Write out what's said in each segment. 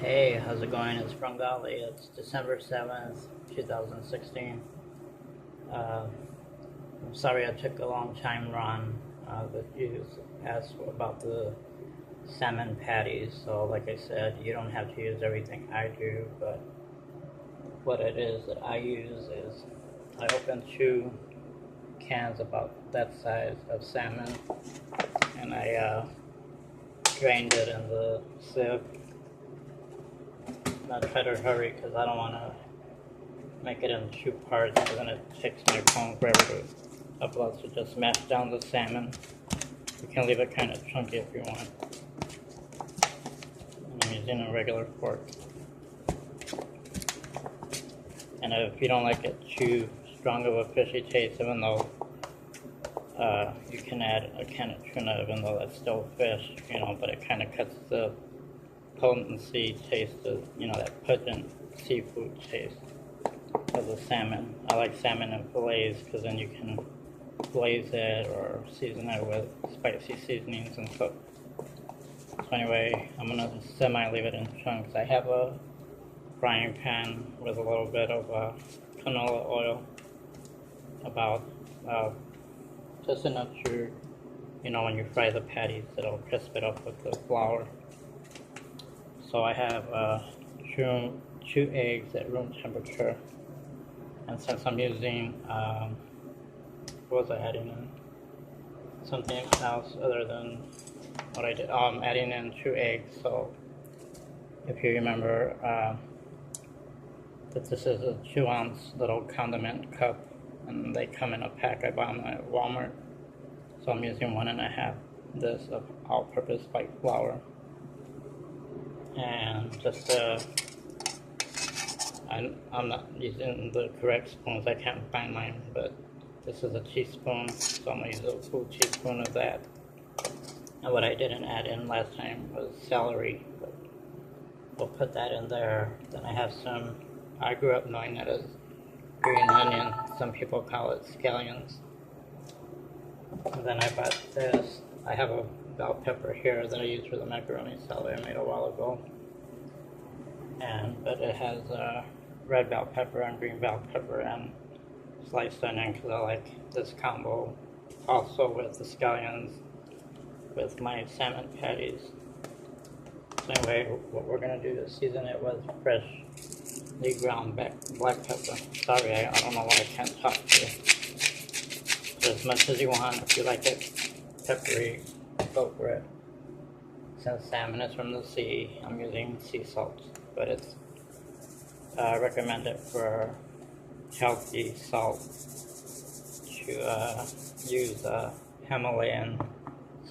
Hey, how's it going? It's Fringale. It's December 7th, 2016. I'm sorry I took a long time run, but you asked about the salmon patties. So like I said, you don't have to use everything I do, but what it is that I use is I open 2 cans about that size of salmon, and I drained it in the sieve. I try to hurry because I don't want to make it in 2 parts, because then it takes my phone forever to upload. So just mash down the salmon. You can leave it kind of chunky if you want. I'm using a regular fork. And if you don't like it too strong of a fishy taste, even though you can add a can of tuna, even though that's still fish, but it kind of cuts the potency taste of, that pungent seafood taste of the salmon. I like salmon in fillets because then you can glaze it or season it with spicy seasonings and cook. So anyway, I'm going to semi-leave it in chunks. I have a frying pan with a little bit of canola oil, about just enough to, when you fry the patties, it'll crisp it up with the flour. So I have 2 eggs at room temperature, and since I'm using, what was I adding in? Something else other than what I did. I'm adding in 2 eggs. So if you remember that this is a 2-ounce little condiment cup, and they come in a pack. I bought them at Walmart. So I'm using 1.5 this of all-purpose white flour. And just I'm not using the correct spoons. I can't find mine, but this is a teaspoon, so I'm going to use a full teaspoon of that. And what I didn't add in last time was celery, but we'll put that in there. Then I have I grew up knowing that as green onion. Some people call it scallions. And then I bought this. I have a bell pepper here that I used for the macaroni salad I made a while ago. But it has red bell pepper and green bell pepper and sliced onion, because I like this combo also with the scallions with my salmon patties. So anyway, what we're going to do is season it with freshly ground black pepper. Sorry, I don't know why I can't talk to you. So as much as you want. If you like it peppery, go for it. Since salmon is from the sea, I'm using sea salt, but it's recommended for healthy salt to use Himalayan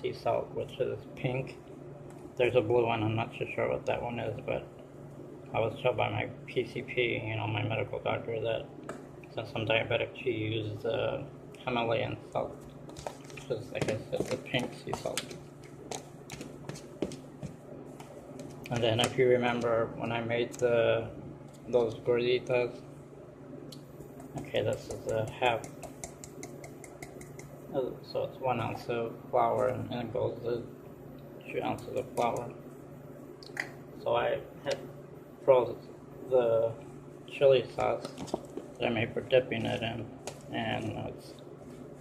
sea salt, which is pink. There's a blue one. I'm not too sure what that one is, but I was told by my PCP, my medical doctor, that since I'm diabetic, to use the Himalayan salt, which is, like I said, the pink sea salt. And then if you remember when I made those gorditas, okay, this is a half, so it's 1 ounce of flour, and it goes to 2 ounces of flour. So I had froze the chili sauce that I made for dipping it in, and it's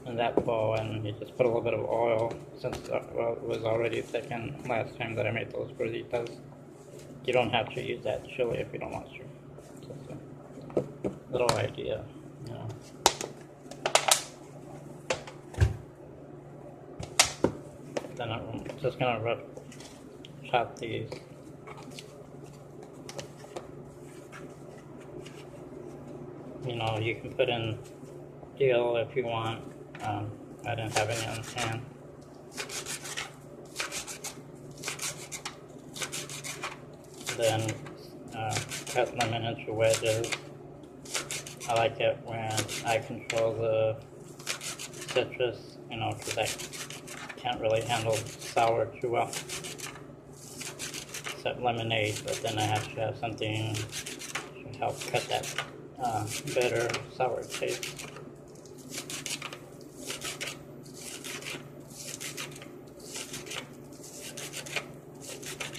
in that bowl, and you just put a little bit of oil, since it was already thickened last time that I made those gorditas. You don't have to use that chili if you don't want to. Just a little idea, Then I'm just gonna chop these. You can put in dill if you want. I didn't have any on hand. Then cut lemon into wedges. I like it when I control the citrus, because I can't really handle sour too well, except lemonade, but then I have to have something to help cut that bitter, sour taste.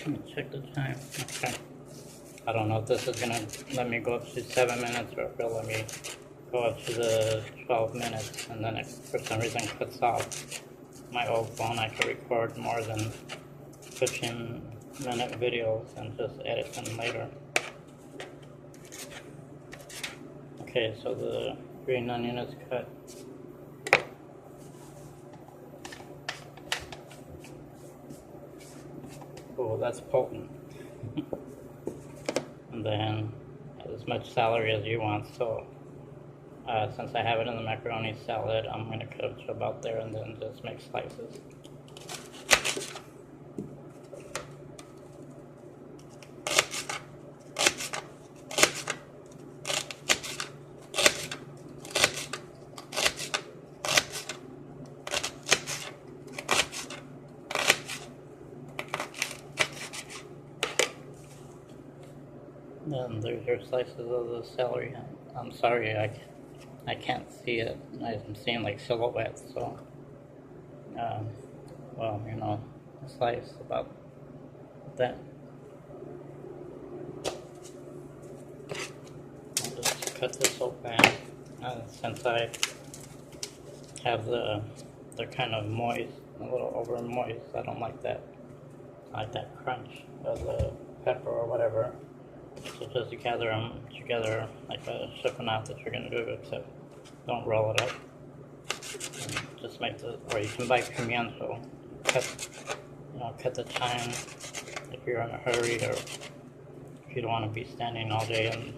Let me check the time. Okay. I don't know if this is gonna let me go up to 7 minutes or if it'll let me go up to the 12 minutes, and then it for some reason cuts off. My old phone, I could record more than 15-minute videos and just edit them later. Okay, so the green onion is cut. Oh, that's potent. And then as much celery as you want. So since I have it in the macaroni salad, I'm going to cut it to about there and then just make slices. Then there's your slices of the celery. I'm sorry, I can't see it. I'm seeing like silhouettes, so well, you know, a slice about that. I'll just cut this open, and since I have they're kind of moist, a little over moist. I don't like that. I like that crunch of the pepper or whatever. So just gather them together like a chiffonade that you're gonna do, except don't roll it up. And just make or you can buy pimiento. Cut the thyme if you're in a hurry, or if you don't want to be standing all day and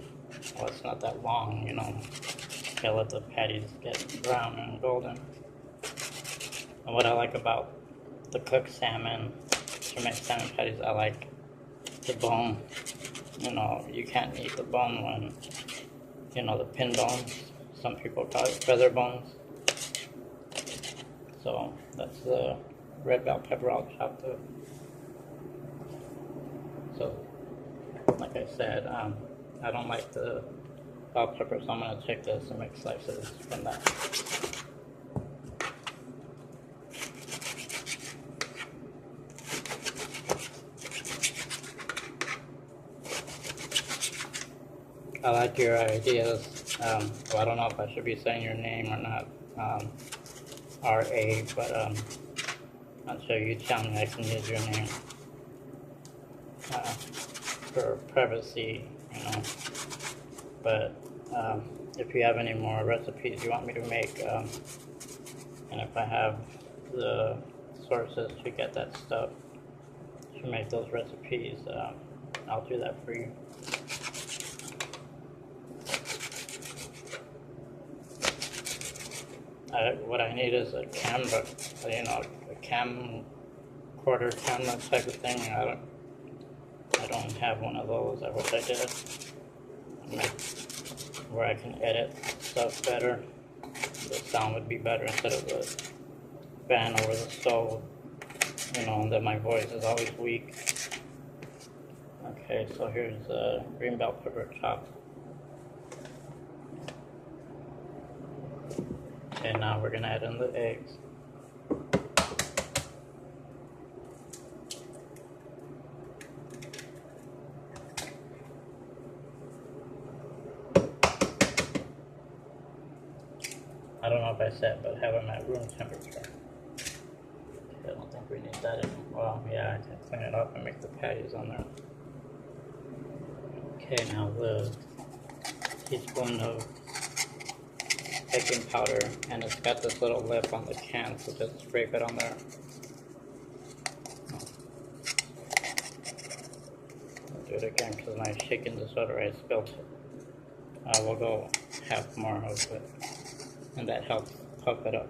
well, it's not that long, you know. You gotta let the patties get brown and golden. And what I like about the cooked salmon, to make salmon patties, I like the bone. You know, you can't eat the bone when, you know, the pin bones. Some people call it feather bones. So that's the red bell pepper I'll chop up. So, like I said, I don't like the bell pepper, so I'm going to take this and make slices from that. I like your ideas. Well, I don't know if I should be saying your name or not, R.A., but I'm sure you tell me I can use your name for privacy, you know. But if you have any more recipes you want me to make, and if I have the sources to get that stuff to make those recipes, I'll do that for you. What I need is a camera, you know, a camcorder camera type of thing. I don't have one of those. I wish I did. Where I can edit stuff better. The sound would be better instead of the fan over the stove. You know, and then my voice is always weak. Okay, so here's green bell pepper chopped. Okay, now we're going to add in the eggs. I don't know if I said, but have them at room temperature. I don't think we need that anymore. Well, yeah, I can clean it up and make the patties on there. Okay, now the teaspoon of baking powder, and it's got this little lip on the can, so just scrape it on there. I'll do it again because my shaking disorder, I spilled it. We'll go half more of it, and that helps puff it up.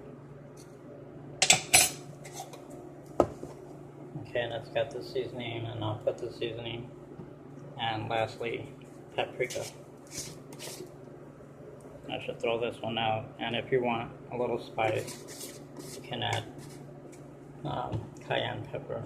Okay, and it's got the seasoning, and I'll put the seasoning, and lastly, paprika. I should throw this one out, and if you want a little spice, you can add cayenne pepper.